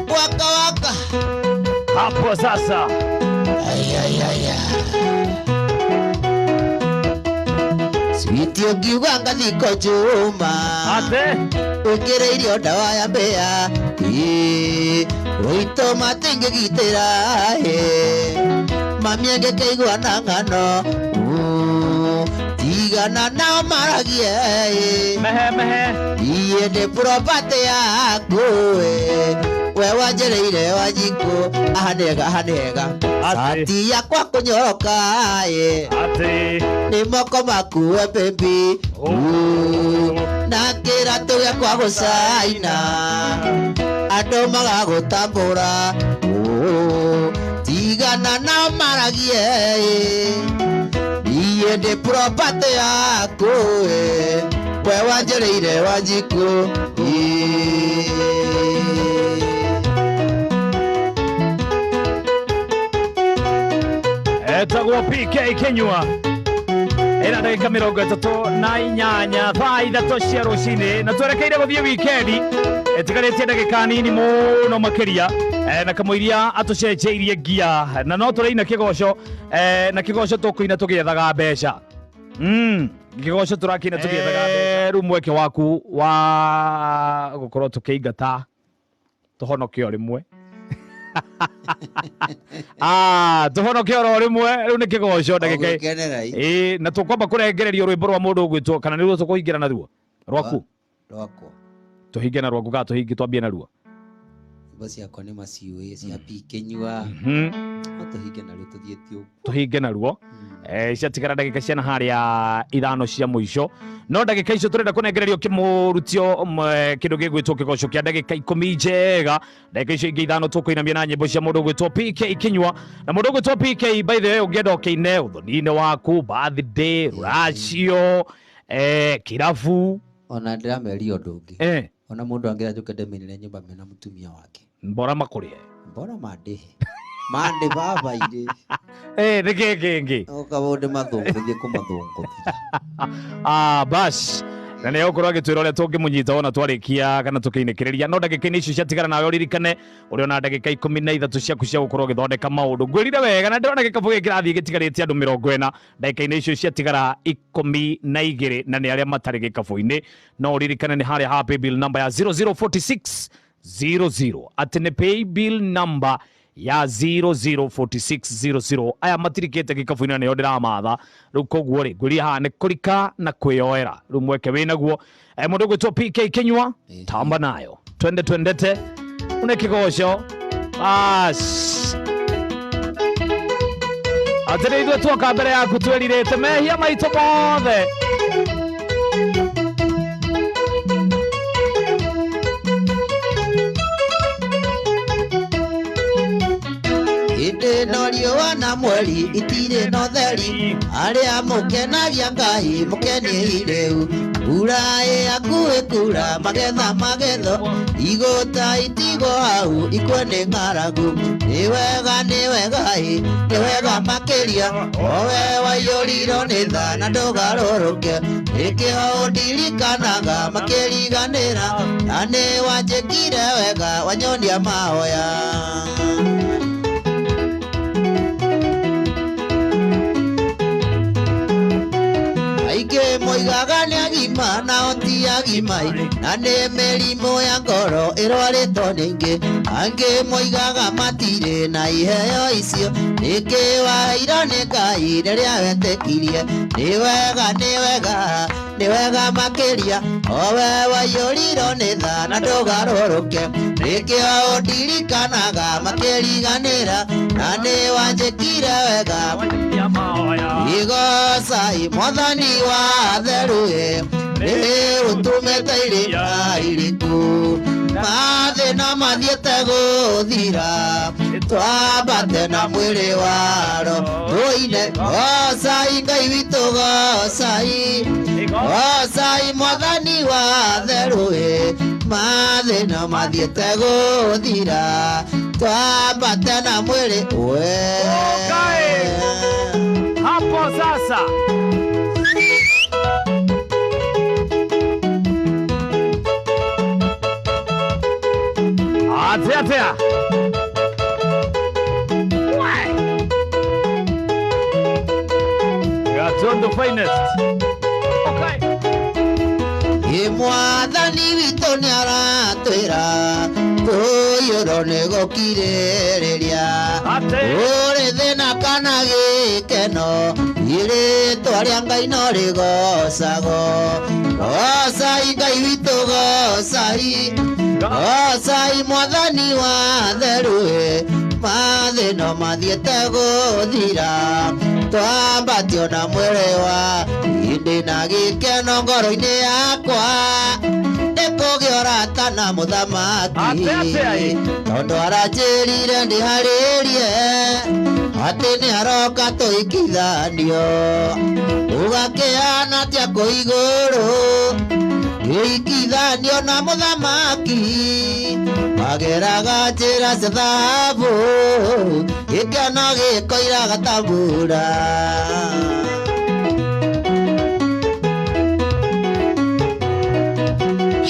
waka waka hapo sasa. Switi ukiuga ngathiko njuma wikire irio ndawa ya mbea ruito matingigitira mami angĩkĩigua na ng'ano tigana nao maragie iye ndĩ property yaku we wanjereire Wanjiku ahanega sati yakwa kunyoroka ni moko maku we baby na kĩratũ gĩakwa gũcaina andũ magagũtambũra tigana nao maragie iye ndĩ property yaku we wanjereire Wanjiku etagwo PK Kinyua ina ndagĩka 38 thaa 3 cia rũcinĩ na twerekeire gũthiĩ wikendi etigarĩtie ndagĩka nini mũno makĩria na kamũiria atũcenjeirie ngia na no tũrĩina kĩgoco na kĩgoco tũkũina tũgĩethaga mbeca kĩgoco tũrakĩina tũgĩethaga mbeca rĩu mweke waku wa gũkorwo tũkĩingata tũhonoke o rĩmwe tuhonoke oro rimwe riu ni kigoco ndagika na tukwamba kurengererio rwimbo rwa mundu ugwitwo kana niruo tukuhingira naruo rwaku tuhinge na rwaku ka tuhinge twambie naruo nyimbo ciakwa ni maciui cia PK Kinyua tuhinge naruo tuthietio tuhinge naruo ciatigara ndagika ciana haria ithano cia muico no ndagika icio turenda kunengererio kimurutio kindu gigwitwo kigoco kia ndagika 10 njega ndagika icio ingi ithano tukuinamia na nyimbo cia mundu gwitwo PK Kinyua na mundu gwitwo PK by the way ungienda ukiine uthoni-ini waku birthday racio kirabu ona ndirameria undu ungi ona mundu angira njuke ndemenire nyumba mena mutumia wake mbora makurie mbora mandihe mande baba ire nigenge ukabonde mathunguthie kumathunguthia bas na nä åkorwo agä twä ra å rä a tå ngä må nyita ona twarä kia kana tå kä inä kä rä ria no ndagä icio ciatigara nawe å ririkane å rä ona ndagä 13 ciaku cia gå korwo å gä thondeka maå ndå ngwärire wega na ndä rona gä kabå gä kä rathiä gä tigarä te andå 40 ndagä icio ciatigara 12 na nä arä a matarä gä kabå-inä no å ririkane nä harä a ha paybill number ya 004600 atä nä paybill number ya 004600 aya matirikite gikabu-inĩ nĩyo ndĩramatha rĩu koguo rĩ ngwĩria haha nĩ kũrika na kwĩyoera rĩu mweke wĩ naguo mũndũ ũgwĩtwo PK Kinyua tamba nayo twendete une kĩgoco bas atĩrĩ ithuĩ tuoka mbere yaku twĩrirĩte mehia maitũ mothe inde no riũa na mweri itirĩ no theri arĩa mũkenagia Ngai mũkenie rĩu mbura ĩhakuhĩ kura magetho igũta itigo hau ikue nĩ ng'aragu nĩ wega nĩ wega makĩria o we waiyũrirwo nĩ tha na ndũgarũrũke nĩkĩo ndirikanaga makĩriganĩra na nĩ wanjĩkire wega wanyonia mahoya Ainge moigaga nĩ agima nao ti agima, na nĩ mĩrimũ ya ngoro ĩrwarĩtwo nĩ aingĩ. Angĩ moigaga matirĩ na iheo icio, ningĩ waheirwo nĩ Ngai rĩrĩa wetĩkirie. Nĩ wega nĩ wega makĩria, o we waiyũrirwo nĩ tha na ndũgarũrũke. Nĩkĩo ũndirikanaga makĩriganĩra, na nĩ wanjĩkire wega. Igocai Mwathani wa theru, nĩ ũtũmĩte iria iriku, mathĩna mathiĩte gũthira, twambate na mwĩrĩ wa roho tũine. Gocai Ngai witũ, gocai, gocai Mwathani wa theru, mathĩna mathiĩte gũthira, twambate na mwĩrĩ hapo sasa. Atea. Gatondo finest. Okay. Mwathani witũ nĩ aratwĩra tũiyũrwo nĩ gũkirĩrĩria, ũrĩ thĩna kana gĩkeno, rĩĩtwa rĩa Ngai no rĩgocagwo. Gocai Ngai witũ, gocai, gocai Mwathani wa theru, mathĩna mathiĩte gũthira, twambatio na mwĩrĩ wa hĩndĩ na gĩkeno ngoro-inĩ yakwa, nĩkũgĩa ũrata na mũthamaki, tondũ aranjĩrire ndĩharĩrie atĩ nĩ aroka tũikithanio, ũgakĩhana atĩa kũ igũrũ, gĩikithanio na mũthamaki, mageraga njĩra cia thahabu, gĩkeno gĩkoiraga ta mbura.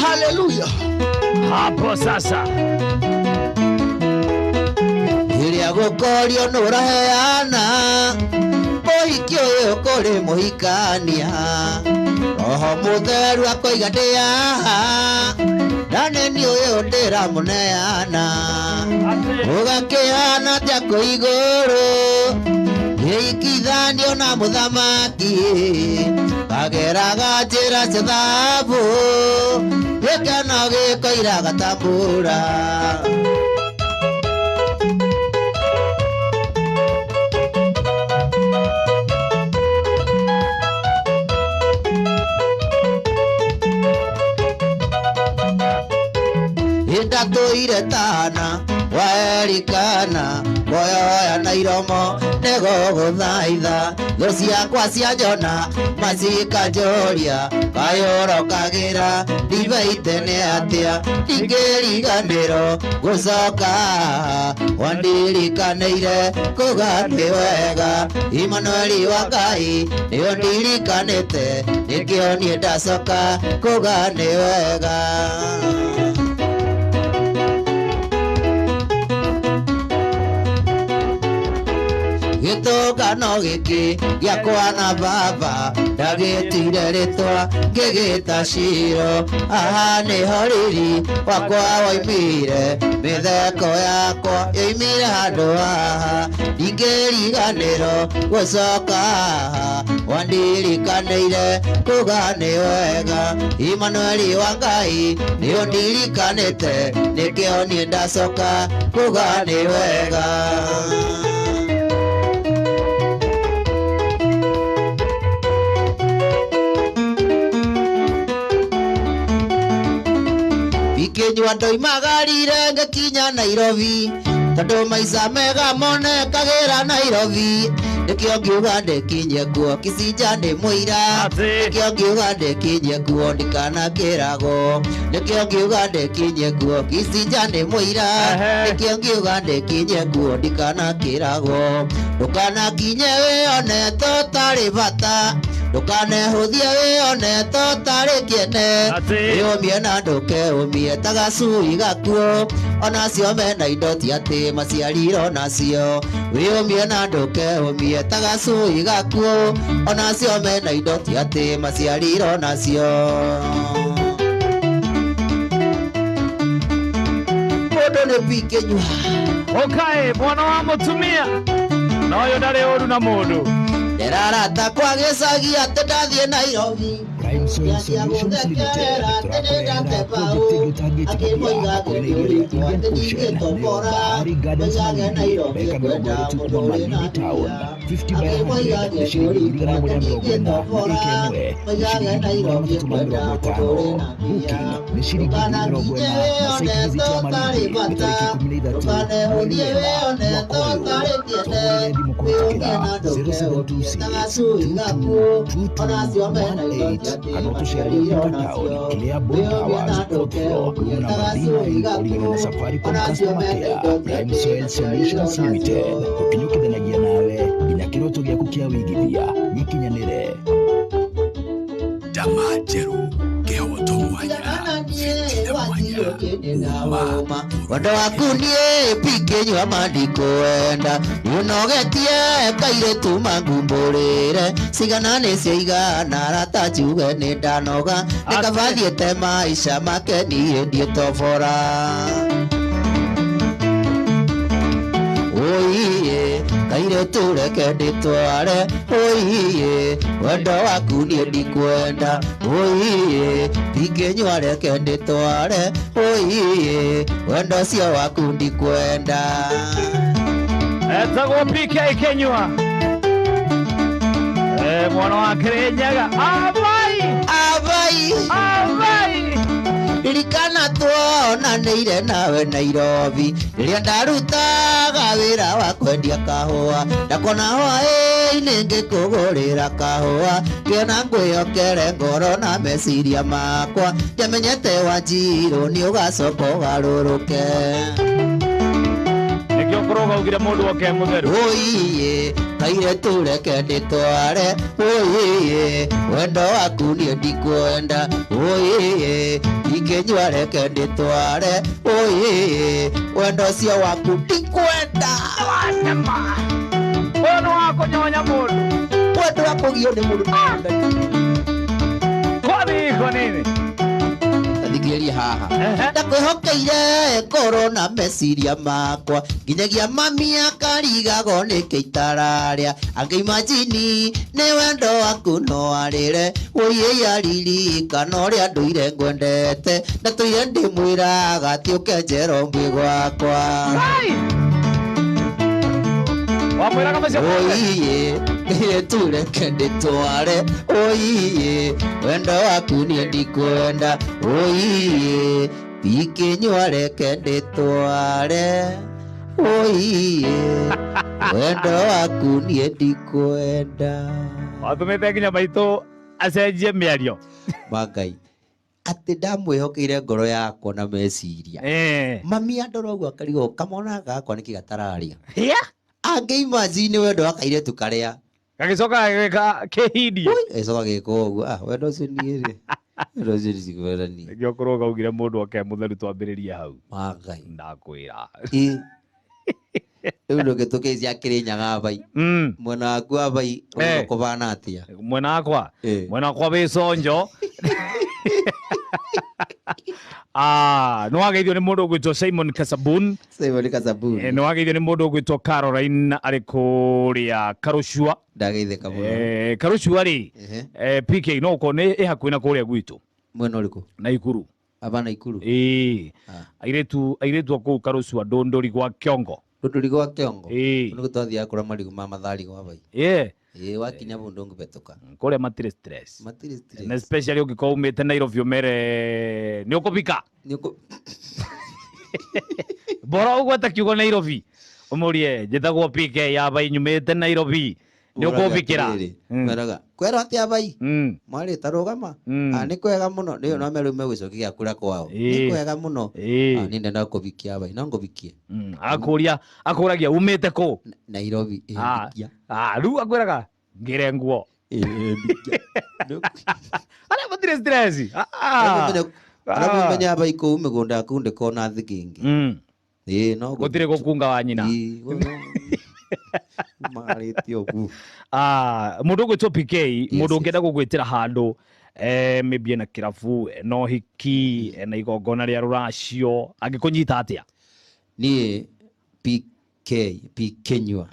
Haleluya. Hapo sasa. Rĩrĩa gũkorio nĩ ũraheana mũhiki ũyũ kũrĩ mũhikania, Roho Mũtheru akoiga ndĩ haha, na nĩ niĩ ũyũ ndĩramũneana, ũgakĩhana atĩa kũ igũrũ, gĩikithanio na mũthamaki, ageraga njĩra cia thahabu, gĩkeno gĩkoiraga ta mbura. Ndatũire tana waerikana, ngoyoya na iromo nĩgũgũthaitha, thũ ciakwa cia njona macikanjũria, kayũrokagĩra ndibaite nĩ atĩa, ndingĩriganĩrwo gũcoka, wandirikanĩire kuga nĩ wega. Imanueli wa Ngai nĩ ũndirikanĩte, nĩkĩo niĩ ndacoka kuga nĩ wega. Gĩtũngano gĩkĩ gĩakwa na baba ndagĩtire rĩtwa ngĩgĩta Shiro, aha nĩho riri wakwa waimire, mĩtheko yakwa yoimire handũ haha, ndingĩriganĩrwo gũcoka haha, wandirikanĩire kuga nĩ wega. Imanueli wa Ngai nĩ ũndirikanĩte, nĩkĩo niĩ ndacoka kuga nĩ wega. Ikĩnyua ndoimagarire ngĩkinya Nairobi, tondũ maica mega monekagĩra Nairobi, nĩkĩo ngiuga ndĩkinye kuo Kisinja ndĩ mũira, nĩkĩo ngiuga ndĩkinye kuo ndikanakĩragwo, nĩkĩo ngiuga ndĩkinye kuo Kisinja ndĩ mũira, nĩkĩo ngiuga ndĩkinye kuo ndikanakĩragwo. Ndũkanakinye wĩone tũtarĩ bata, ndũkanehũthie wĩone tũtarĩ kĩene, wĩyũmie na ndũkeũmie ta gacui gakuo, onacio mena indo ti atĩ maciarirwo nacio, wĩyũmie na ndũkeũmie etaga cui gakuo onacio mena indo ti ati maciariro nacio mundu ni Pikenyua okae mwana wa mutumia no yo ndari uru na mundu nderarata kwa gicagi ati ndathie Nairobi Prime Soil Solutions Limited turakorera project ĩtargetĩkĩria kũrĩrĩria Indian Ocean nĩyo Bahari Gardens Malindi meka mĩrongo ĩrĩ kuma Malindi Town 50 by 100 nĩ ciringi 140 na ĩka ĩmwe nĩ ciringi 350. Booking nĩ ciringi 40 na site visit ya Malindi nĩ tarĩki 13 mweri wena mwaka ũyũ tũhũrĩre thimũ kũhĩtũkĩra 0726 kana utushare mtandao ile Bontawa Sport Flow na madini original na Safaricom Customer Care. Prime Soil Solutions Limited ukinyukithanagia nawe ina kiroto gya kukia wigithia gikinyanire Damajeru gehoto mwanya wendo waku nie Pikenyua mandikoenda unogetie kairetu mangumburire cigana nĩ ciaigana rata njuge nĩ ndanoga nĩkabathiĩte maica make niĩ ndiĩtobora oiye kairetu reke ndĩtware oiye wendo waku niĩ ndikwenda oiye Pikenyua reke ndĩtware oiye wendo ũcio waku ndikwenda etagwo Pikenyua mwana wa Kirinyaga abai ririkana tuonanĩire nawe Nairobi rĩrĩa ndarutaga wĩra wa kwendia kahũa ndakona hwaĩ-inĩ ngĩkũgũrĩra kahũa ngĩona ngwĩhokere ngoro na meciria makwa ndiamenyete Wanjirũ nĩ ũgacoka ũgarũrũke nĩkĩo kũrũgaugire mũndũ oke mũtheru oiye kairetu reke ndĩtware oiye wendo waku niĩ ndikwenda oiye Pikenyua reke ndĩtware oiye wendo ũcio waku ndikwenda wendo wa kũnyonya mũndũ wendo wa kũgio nĩ mũndũ kwani nini thikĩrĩria haha ndakwĩhokeire ngoro na meciria makwa nginyagia mami akarigagwo nĩkĩ itararĩa angĩimagini nĩ wendo waku no arĩre ũiye yaririkana ũrĩa ndũire ngwendete na tũire ndĩmwĩraga atĩ ũkenjera ũmbi gwakwa oiye kairetu reke ndĩtware oiye wendo waku niĩ ndikwenda oiye Pikenyua reke ndĩtware oiye wendo waku niĩ ndikwenda watũmĩte nginya maitũ acenjie mĩario Mangai atĩ ndamwĩhokeire ngoro yakwa na meciria mami andora ũguo akarigwo kamwana gakwa nĩkĩ gatararĩa angĩimagine wendo wa kairetu karĩa gagĩcoka gĩka kĩhindio gĩcoka gĩka ũguo wendo ũcio niĩ rĩ wendo ũcio ndicikwendani nĩkĩo kũrũgaugire mũndũ oke mũtheru twambĩrĩrie hau Mangai ndakwĩra rĩu ndũngĩtũkĩcia Kirinyaga abai mwena waku abai kũbana atĩa mwena wakwa wĩ conjo nĩ wageithio nĩ mũndũ ũgwĩtwo Simon Kasabun nĩ wageithio nĩ mũndũ ũgwĩtwo Caroline arĩ kũrĩa Karucua ndageithĩka mũno Karucua rĩ PK no ũkorwo nĩ ĩhakuhĩ na kũrĩa gwitũ mwena ũrĩkũ Naikuru aba Naikuru airĩtu a kũu Karucua Ndũndũri gwa Kĩongo nĩ gũtwathiaga kũrĩa marigũ ma mathari gwa bai wakinya bundu ngubetoka kũrĩa matirĩ stress na especially ũngĩkorwo umĩte Nairobi ũmere nĩ ũkũbika bora ũgweta kiugo Nairobi ũmũrie njĩtagwo PK ya bai nyumĩte Nairobi nĩ ũkũbikĩra kwera atĩa bai mwarĩ tarũgama nĩ kwega mũno nĩ no merume gwĩcokia kũrĩa kwao nĩ kwega mũno nĩ ndenda kũbikia bai no ngũbikie akũragia umĩte kũ Nairobi rĩu akwĩraga ngĩre nguo arĩa matirĩ stress arĩa menya bai kũu mĩgũnda yaku ndĩkona thĩ kĩngĩ no gũtirĩ gũkunga wa nyina Marĩtio bu. Mũndũ ũgwĩtwo PK, mũndũ ũngĩenda gũgwĩtĩra handũ maybe na kĩrabu no hiki na igongona rĩa rũracio angĩkũnyita atĩa? Niĩ PK nyua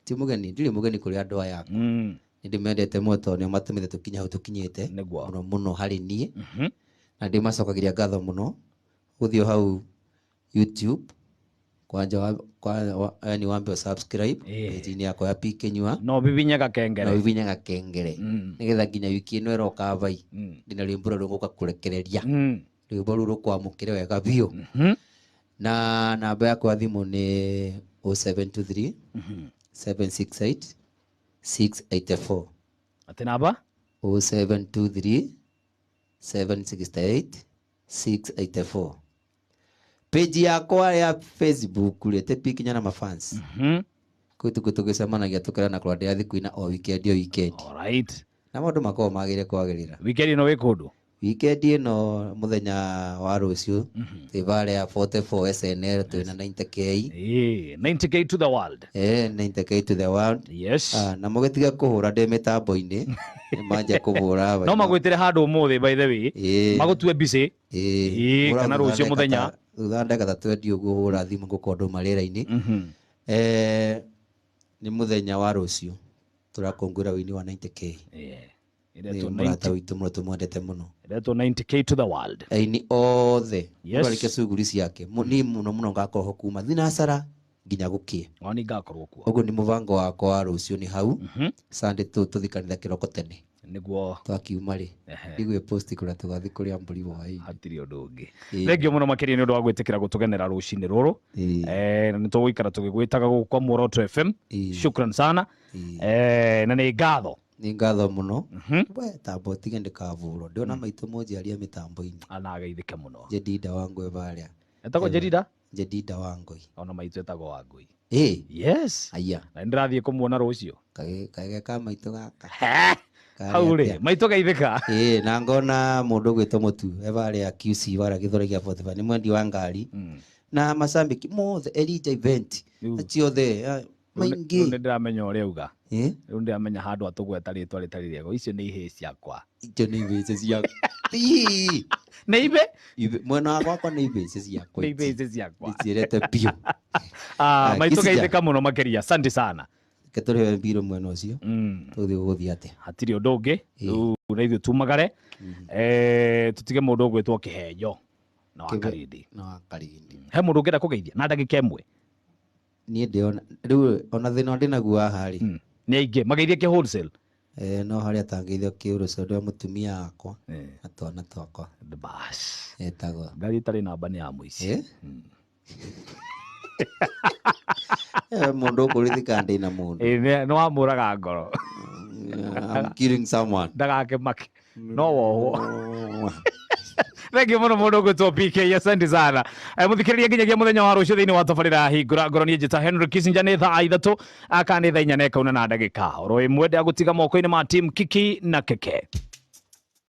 ti mũgeni, ndirĩ mũgeni kũrĩ andũ aya akwa. Nĩndĩmendete mũno tondũ nĩo matũmĩte tũkinya hau tũkinyĩte mũno mũno harĩ niĩ, na ndĩmacokagĩria ngatho mũno. Gũthiĩ hau YouTube kwanja yani wambe subscribe page-inĩ yakwa ya PK nyua, no bibinya gakengere nĩgetha nginya wiki ĩno ĩroka bai ndĩna rwĩmbo rũrũ rũgũka kũrekereria, rwĩmbo rũrũ rũkwamũkĩre wega biũ. Na namba yakwa thimũ nĩ 0723 768 684. Ati namba 0723 768 684. Page yakwa ya Facebook rĩte PK Nyua na mafans. Tũgĩcemanagia tũkerana kũrĩa ndĩrathiĩ kũina o weekend o weekend. Alright. Na maũndũ makoragwo magĩrĩire kwagĩrĩra. Weekend ĩno wĩ kũndũ? Weekend ĩno mũthenya wa rũciũ twĩ Varia 44 SNL twĩna 90k. 90k to the world. 90k to the world. Yes. Na mũgĩtiga kũhũra ndĩ mĩtambo-inĩ nĩmanjia kũhũra. No magwĩtĩre handũ ũmũthĩ by the way. Magũtue busy. Kana rũciũ mũthenya. Thutha ndagĩka ta 20 ũguo hũra thimũ ngũkorwo ndũma rĩera-inĩ. Nĩ mũthenya wa rũciũ tũrakũngũĩra wĩini wa 90k. Mũrata witũ mũno tũmwendete mũno. Iretwo 90k to the world. Aini othe mũrarĩkia cuguri ciake niĩ mũno mũno ngakorwo ho kuma thinacara nginya gũkĩe. Wani ngakorwo kuo. Ũguo nĩ mũbango wakwa wa rũciũ nĩ hau. Sunday tũthiĩ kanitha kĩroko tene. Nĩguo twakiuma rĩ ndigwĩ post kũrĩa tũgathiĩ kũrĩa mbũri hwaĩ-inĩ. Hatirĩ ũndũ ũngĩ. Thengio mũno makĩria nĩ ũndũ wa gwĩtĩkĩra gũtũgenera rũcinĩ rũrũ. Nĩ tũgũikara tũgĩgwĩtaga gũkũ kwa Muoroto FM. Shukran sana. Na nĩ ngatho. Nĩ ngatho mũno. We tambo tige ndĩkavũrwo ndĩona maitũ monjiaria mĩtambo-inĩ. Anageithĩke mũno. Jedida Wangũi Varia. Etagwo Jedida? Jedida Wangũi. Ona maitũ etagwo Wangũi. Yes. Aya. Na ndĩrathiĩ kũmuona rũciũ. Kage ka maitũ gaka. Hau rĩ maitũ geithĩka. Na ngona mũndũ ũgwĩtwo Mũtu Varia QC Varia Gĩthũrai gĩa 45 nĩ mwendi wa ngari na macambĩki mothe Elija event aciothe maingi. Nĩ ndĩramenya ũrĩa uga. Rĩu ndĩramenya handũ atũgweta rĩtwa rĩtarĩ rĩego. Icio nĩ ihĩ ciakwa. Icio nĩ ihĩ ciakwa. Nĩ ibe? Mwena wakwa nĩ ihĩ ciakwa. Nĩ ihĩ ciakwa. Iciarĩte biũ. Maitũ geithĩka mũno makĩria. Asante sana. Ketũrĩwe mbirũ mwena ũcio. Tũthiĩ gũthiĩ atĩa. Hatirĩ ũndũ ũngĩ. Rĩu na ithuĩ tumagare. Tũtige mũndũ ũgwĩtwo Kĩhenyo na wa Karindi. He mũndũ ũngĩenda kũgeithia na ndagĩka ĩmwe. Niĩ ndĩona rĩu ona thĩna ndĩ naguo haha rĩ. Nĩ aingĩ mageithie kĩ wholesale. No harĩa tangĩithio kĩ wholesale ndĩ mũtumia wakwa na twana twakwa. Bas. Etagwo. Ngari itarĩ namba nĩ ya mũici. Mũndũ ũkũrithika ndĩ na mũndũ. Nĩ wamũraga ngoro. I'm killing someone. Ndagakĩmake. No wohwo. Thank you mũno mũndũ ũgwĩtwo PK. Asante sana. Mũthikĩrĩria nginyagia mũthenya wa rũciũ thĩinĩ wa tabarĩra ya Hingũra Ngoro. Niĩ njĩta Henry Kissinger nĩ thaa 3 aka nĩ thaa 4 na ndagĩka oro ĩmwe ndagũtiga moko-inĩ ma team Kiki na Keke.